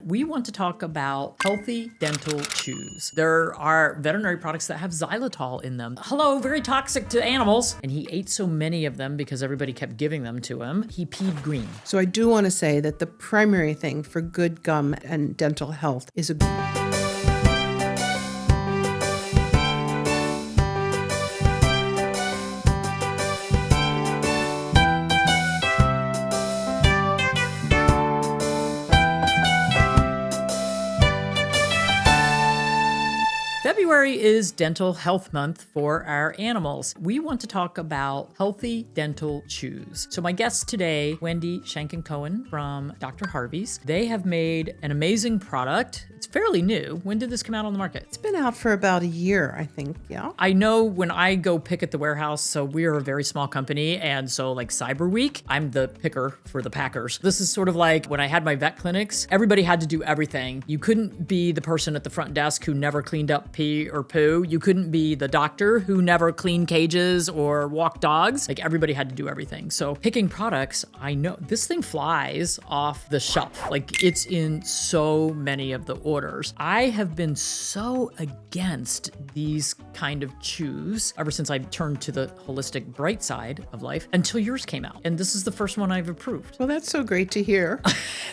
we want to talk about healthy dental chews. There are veterinary products that have xylitol in them. Hello, very toxic to animals. And he ate so many of them because everybody kept giving them to him. He peed green. So I do want to say that the primary thing for good gum and dental health is a February is Dental Health Month for our animals. We want to talk about healthy dental chews. So my guests today, Wendy Shankin-Cohen from Dr. Harvey's. They have made an amazing product. It's fairly new. When did this come out on the market? It's been out for about a year, I think, yeah. I know when I go pick at the warehouse, so we're a very small company, and so like Cyber Week, I'm the picker for the packers. This is sort of like when I had my vet clinics, everybody had to do everything. You couldn't be the person at the front desk who never cleaned up pee or poo. You couldn't be the doctor who never cleaned cages or walked dogs. Like everybody had to do everything. So picking products, I know this thing flies off the shelf. Like it's in so many of the orders. I have been so against these kind of chews ever since I turned to the holistic bright side of life until yours came out. And this is the first one I've approved. Well, that's so great to hear.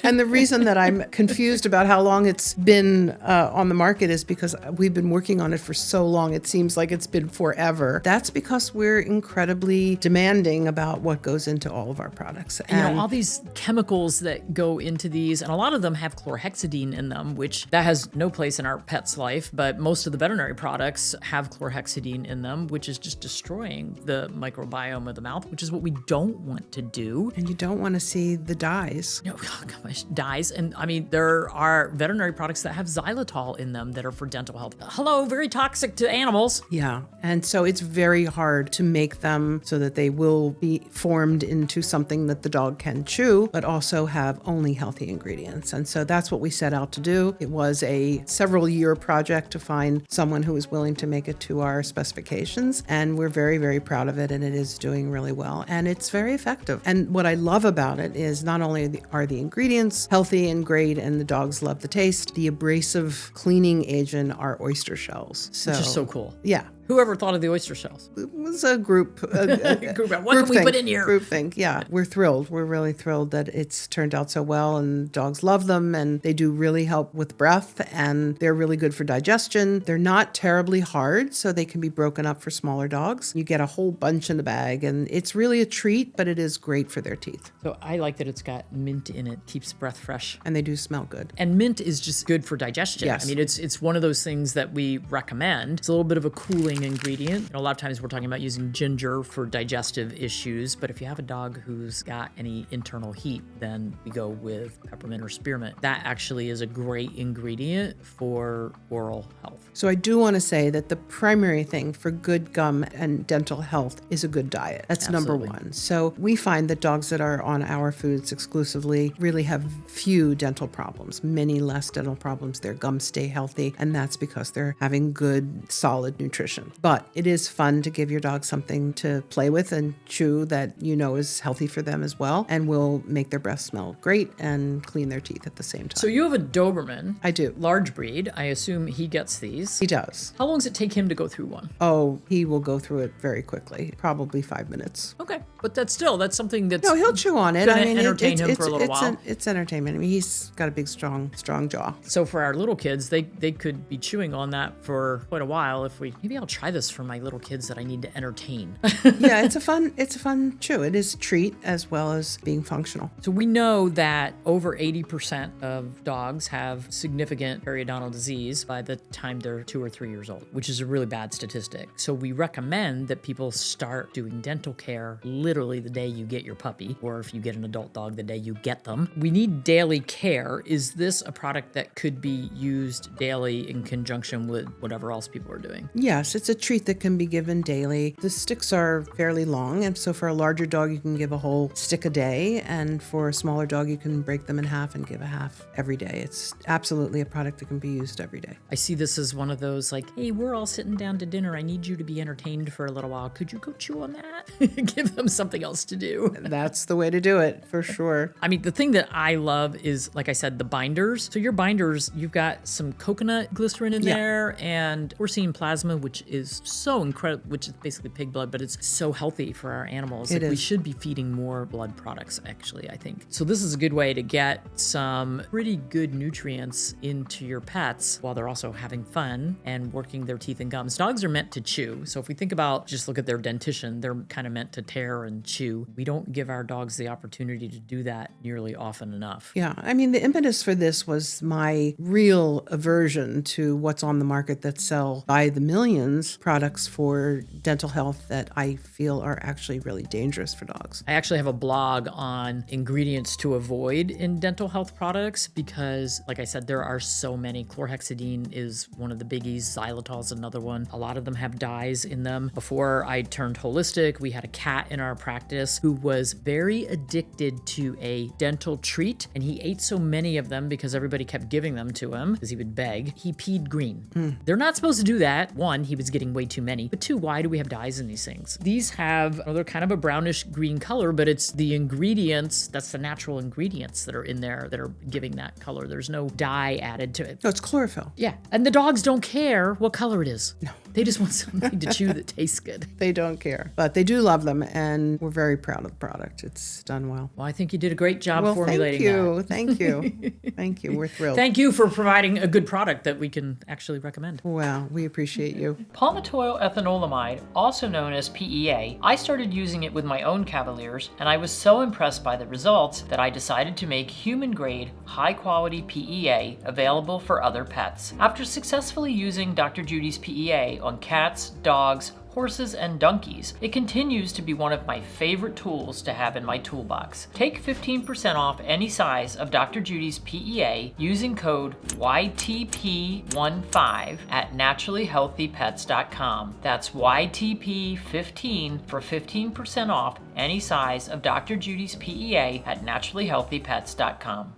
And the reason that I'm confused about how long it's been on the market is because we've been working on it for so long. It seems like it's been forever. That's because we're incredibly demanding about what goes into all of our products. And all these chemicals that go into these, and a lot of them have chlorhexidine in them, which that has no place in our pet's life, but most of the veterinary products have chlorhexidine in them, which is just destroying the microbiome of the mouth, which is what we don't want to do. And you don't want to see the dyes. No, oh gosh, dyes. And I mean, there are veterinary products that have xylitol in them that are for dental health. Hello, very toxic to animals. Yeah. And so it's very hard to make them so that they will be formed into something that the dog can chew, but also have only healthy ingredients. And so that's what we set out to do. It was a several year project to find someone who was willing to make it to our specifications. And we're very, very proud of it. And it is doing really well. And it's very effective. And what I love about it is not only are the ingredients healthy and great and the dogs love the taste, the abrasive cleaning agent are oyster shells. Which is so cool. Yeah. Whoever thought of the oyster shells? It was a group. What can we put in here? Group thing, yeah. We're thrilled. We're really thrilled that it's turned out so well and dogs love them and they do really help with breath and they're really good for digestion. They're not terribly hard, so they can be broken up for smaller dogs. You get a whole bunch in the bag and it's really a treat, but it is great for their teeth. So I like that it's got mint in it, keeps breath fresh. And they do smell good. And mint is just good for digestion. Yes. I mean, it's one of those things that we recommend. It's a little bit of a cooling ingredient. You know, a lot of times we're talking about using ginger for digestive issues, but if you have a dog who's got any internal heat, then we go with peppermint or spearmint. That actually is a great ingredient for oral health. So I do want to say that the primary thing for good gum and dental health is a good diet. That's Absolutely. number one. So we find that dogs that are on our foods exclusively really have few dental problems, many less dental problems. Their gums stay healthy, and that's because they're having good, solid nutrition. But it is fun to give your dog something to play with and chew that you know is healthy for them as well and will make their breath smell great and clean their teeth at the same time. So you have a Doberman. I do. Large breed. I assume he gets these. He does. How long does it take him to go through one? Oh, he will go through it very quickly, probably 5 minutes. Okay, but that's something that's No, he'll chew on it. gonna entertain him for a little while. It's entertainment. I mean, he's got a big, strong jaw. So for our little kids, they could be chewing on that for quite a while. Maybe I'll try this for my little kids that I need to entertain. Yeah, it's a fun chew. It is a treat as well as being functional. So we know that over 80% of dogs have significant periodontal disease by the time they're 2 or 3 years old, which is a really bad statistic. So we recommend that people start doing dental care literally the day you get your puppy, or if you get an adult dog, the day you get them. We need daily care. Is this a product that could be used daily in conjunction with whatever else people are doing? Yes, it's a treat that can be given daily. The sticks are fairly long, and so for a larger dog, you can give a whole stick a day, and for a smaller dog, you can break them in half and give a half every day. It's absolutely a product that can be used every day. I see this as one of those like, hey, we're all sitting down to dinner. I need you to be entertained for a little while. Could you go chew on that? Give them something else to do. That's the way to do it, for sure. I mean, the thing that I love is, like I said, the binders. So your binders, you've got some coconut glycerin in there and porcine plasma, which is so incredible, which is basically pig blood, but it's so healthy for our animals. It is. We should be feeding more blood products, actually, I think. So this is a good way to get some pretty good nutrients into your pets while they're also having fun and working their teeth and gums. Dogs are meant to chew. So if we think about, just look at their dentition, they're kind of meant to tear and chew. We don't give our dogs the opportunity to do that nearly often enough. Yeah, I mean, the impetus for this was my real aversion to what's on the market that sell by the millions products for dental health that I feel are actually really dangerous for dogs. I actually have a blog on ingredients to avoid in dental health products because, like I said, there are so many. Chlorhexidine is one of the biggies. Xylitol is another one. A lot of them have dyes in them. Before I turned holistic, we had a cat in our practice who was very addicted to a dental treat, and he ate so many of them because everybody kept giving them to him because he would beg. He peed green. They're not supposed to do that. One, he was getting way too many. But two, why do we have dyes in these things? These have, they're kind of a brownish green color, but it's the ingredients, that's the natural ingredients that are in there that are giving that color. There's no dye added to it. No, it's chlorophyll. Yeah. And the dogs don't care what color it is. No. They just want something to chew that tastes good. They don't care, but they do love them, and we're very proud of the product. It's done well. Well, I think you did a great job formulating that. Thank you. Thank you. We're thrilled. Thank you for providing a good product that we can actually recommend. Well, we appreciate you. Palmitoyl ethanolamide, also known as PEA, I started using it with my own Cavaliers, and I was so impressed by the results that I decided to make human-grade, high-quality PEA available for other pets. After successfully using Dr. Judy's PEA on cats, dogs, horses, and donkeys, it continues to be one of my favorite tools to have in my toolbox. Take 15% off any size of Dr. Judy's PEA using code YTP15 at naturallyhealthypets.com. That's YTP15 for 15% off any size of Dr. Judy's PEA at naturallyhealthypets.com.